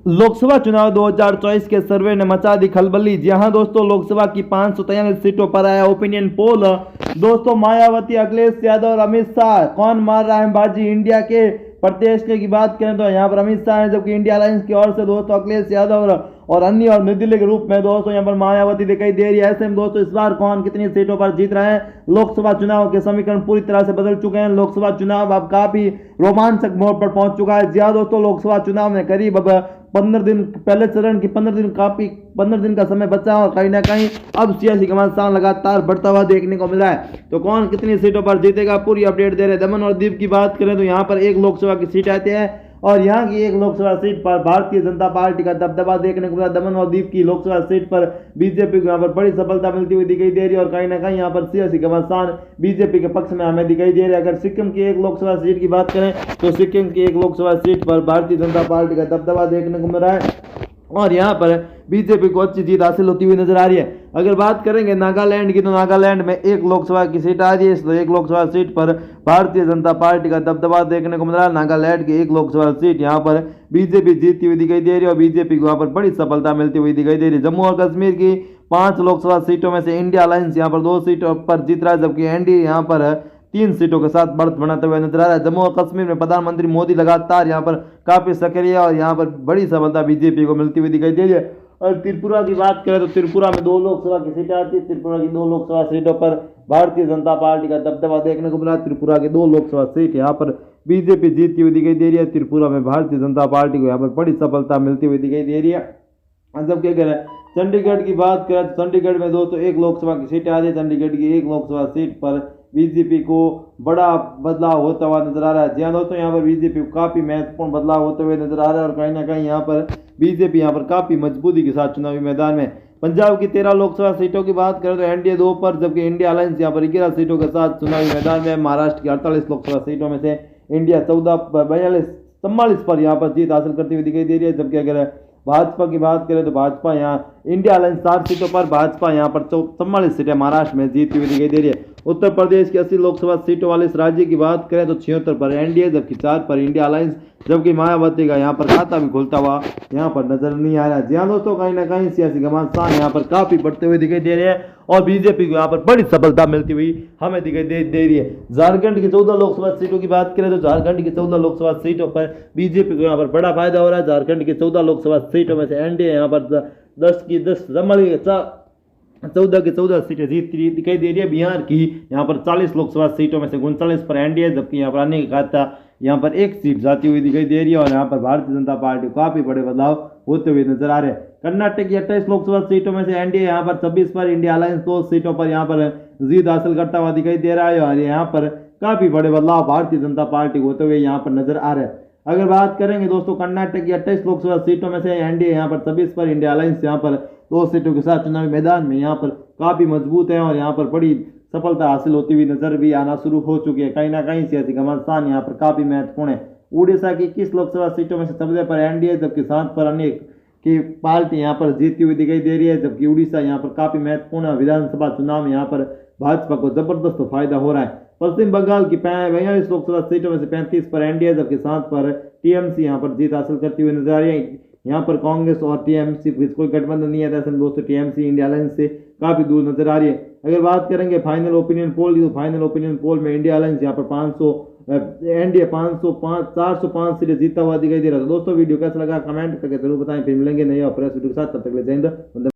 लोकसभा चुनाव 2024 के सर्वे ने मचा दी खलबली। जी हां दोस्तों, लोकसभा की 543 सीटों पर आया ओपिनियन पोल। दोस्तों, मायावती, अखिलेश यादव और अमित शाह कौन मार रहा है बाजी? इंडिया के प्रदेश की बात करें तो यहाँ पर अमित शाह है, जबकि इंडिया अलायंस की ओर से दोस्तों अखिलेश यादव और अन्य और नई दिल्ली के रूप में दोस्तों यहाँ पर मायावती दिखाई दे रही है। ऐसे में दोस्तों इस बार कौन कितनी सीटों पर जीत रहे हैं? लोकसभा चुनाव के समीकरण पूरी तरह से बदल चुके हैं। लोकसभा चुनाव अब काफी रोमांचक मोड़ पर पहुंच चुका है। जी हाँ दोस्तों, लोकसभा चुनाव में करीब अब 15 दिन, पहले चरण की 15 दिन का समय बचा और कहीं ना कहीं अब सियासी घमासान लगातार बढ़ता हुआ देखने को मिल रहा है। तो कौन कितनी सीटों पर जीतेगा, पूरी अपडेट दे रहे हैं। दमन और दीव की बात करें तो यहाँ पर एक लोकसभा की सीट आती है और यहाँ की एक लोकसभा सीट पर भारतीय जनता पार्टी का दबदबा देखने को मिला। दमन और दीव की लोकसभा सीट पर बीजेपी को यहाँ पर बड़ी सफलता मिलती हुई दिखाई दे रही है और कहीं ना कहीं यहाँ पर सियासी घमासान बीजेपी के पक्ष में हमें दिखाई दे रहा है। अगर सिक्किम की एक लोकसभा सीट की बात करें तो सिक्किम की एक लोकसभा सीट पर भारतीय जनता पार्टी का दबदबा देखने को मिल रहा है और यहाँ पर बीजेपी को अच्छी जीत हासिल होती हुई नजर आ रही है। अगर बात करेंगे नागालैंड की तो नागालैंड में एक लोकसभा की सीट आ रही है, इसलिए एक लोकसभा सीट पर भारतीय जनता पार्टी का दबदबा देखने को मिल रहा है। नागालैंड की एक लोकसभा सीट यहाँ पर बीजेपी जीतती हुई दिखाई दे रही है और बीजेपी को यहाँ पर बड़ी सफलता मिलती हुई दिखाई दे रही है। जम्मू और कश्मीर की 5 लोकसभा सीटों में से इंडिया अलायंस यहाँ पर 2 सीटों पर जीत रहा है, जबकि एनडीए यहाँ पर 3 सीटों के साथ बढ़त बनाते हुए नजर आ रहा है। जम्मू और कश्मीर में प्रधानमंत्री मोदी लगातार यहाँ पर काफी सक्रिय और यहाँ पर बड़ी सफलता बीजेपी को मिलती हुई दिखाई दे रही है। और त्रिपुरा की बात करें तो त्रिपुरा में 2 लोकसभा की सीटें आती है। त्रिपुरा की 2 लोकसभा सीटों पर भारतीय जनता पार्टी का दबदबा देखने को मिला। त्रिपुरा की 2 लोकसभा सीट यहाँ पर बीजेपी जीतती हुई दिखाई दे रही है। त्रिपुरा में भारतीय जनता पार्टी को यहाँ पर बड़ी सफलता मिलती हुई दिखाई दे रही है। जबकि अगर चंडीगढ़ की बात करें तो चंडीगढ़ में दोस्तों एक लोकसभा की सीट आ रही है। चंडीगढ़ की एक लोकसभा सीट पर बीजेपी को बड़ा बदलाव होता हुआ नजर आ रहा है। जी हाँ दोस्तों, यहाँ पर बीजेपी को काफी महत्वपूर्ण बदलाव होते हुए नजर आ रहा है और कहीं ना कहीं यहाँ पर बीजेपी यहाँ पर काफी मजबूती के साथ चुनावी मैदान में। पंजाब की 13 लोकसभा सीटों की बात करें तो एनडीए 2 पर, जबकि इंडिया अलायंस यहाँ पर 11 सीटों के साथ चुनावी मैदान में। महाराष्ट्र की 48 लोकसभा सीटों में से इंडिया 44 पर यहाँ पर जीत हासिल करती हुई दिखाई दे रही है। जबकि अगर भाजपा की बात करें तो भाजपा यहाँ इंडिया अलायंस 4 सीटों पर, भाजपा यहाँ पर 44 सीटें महाराष्ट्र में जीतती हुई दिखाई दे रही है। उत्तर प्रदेश की 80 लोकसभा सीटों वाले इस राज्य की बात करें तो 76 पर एनडीए, जबकि 4 पर इंडिया अलायंस, जबकि मायावती का यहाँ पर खाता भी खुलता हुआ यहाँ पर नजर नहीं आ रहा है। जी हाँ दोस्तों, कहीं ना कहीं सियासी घमासान यहाँ पर काफी बढ़ते हुए दिखाई दे रहे हैं और बीजेपी को यहाँ पर बड़ी सफलता मिलती हुई हमें दिखाई दे रही है। झारखंड की 14 लोकसभा सीटों की बात करें तो झारखंड की 14 लोकसभा सीटों पर बीजेपी को यहाँ पर बड़ा फायदा हो रहा है। झारखंड की 14 लोकसभा सीटों में से एनडीए यहाँ पर 10 की 10 14 की 14 सीटें जीतती दिखाई दे रही है। बिहार की यहाँ पर 40 लोकसभा सीटों में से 39 पर एनडीए, जबकि यहाँ पर अन्य खाता यहाँ पर 1 सीट जाती हुई दिखाई दे रही है और यहाँ पर भारतीय जनता पार्टी को काफी बड़े बदलाव होते हुए नजर आ रहे हैं। कर्नाटक की 28 लोकसभा सीटों में से एनडीए यहाँ पर 26 पर, इंडिया अलायंस 2 सीटों पर यहाँ पर जीत हासिल करता हुआ दिखाई दे रहा है और यहाँ पर काफी बड़े बदलाव भारतीय जनता पार्टी को होते हुए यहाँ पर नजर आ रहे हैं। अगर बात करेंगे दोस्तों कर्नाटक की 28 लोकसभा सीटों में से एनडीए यहाँ पर 26 पर, इंडिया अलायंस यहाँ पर 2 सीटों के साथ चुनावी मैदान में यहाँ पर काफी मजबूत है और यहाँ पर बड़ी सफलता हासिल होती हुई नजर भी आना शुरू हो चुकी है। कहीं ना कहीं सियासी घमासान यहाँ पर काफी महत्वपूर्ण है। उड़ीसा की 21 लोकसभा सीटों में से 14 पर एनडीए, जबकि 7 पर अन्य की पार्टी यहाँ पर जीतती हुई दिखाई दे रही है। जबकि उड़ीसा यहाँ पर काफी महत्वपूर्ण विधानसभा चुनाव में यहाँ पर भाजपा को जबरदस्त फायदा हो रहा है। पश्चिम बंगाल की 42 लोकसभा सीटों में से 35 पर एनडीए, जबकि 7 पर टीएमसी यहाँ पर जीत हासिल करती हुई नजर आ रही है। यहाँ पर कांग्रेस और टीएमसी कोई गठबंधन नहीं है, ऐसे में दोस्तों टीएमसी इंडिया अलायंस से काफी दूर नजर आ रही है। अगर बात करेंगे फाइनल ओपिनियन पोल की तो फाइनल ओपिनियन पोल में इंडिया अलायंस यहाँ पर एनडीए 405 सीटें जीतता हुआ दिखाई दे रहा था। दोस्तों वीडियो कैसा लगा कमेंट करके जरूर बताएं। फिर मिलेंगे नए और फ्रेश वीडियो के साथ, तब तक के लिए जय हिंद।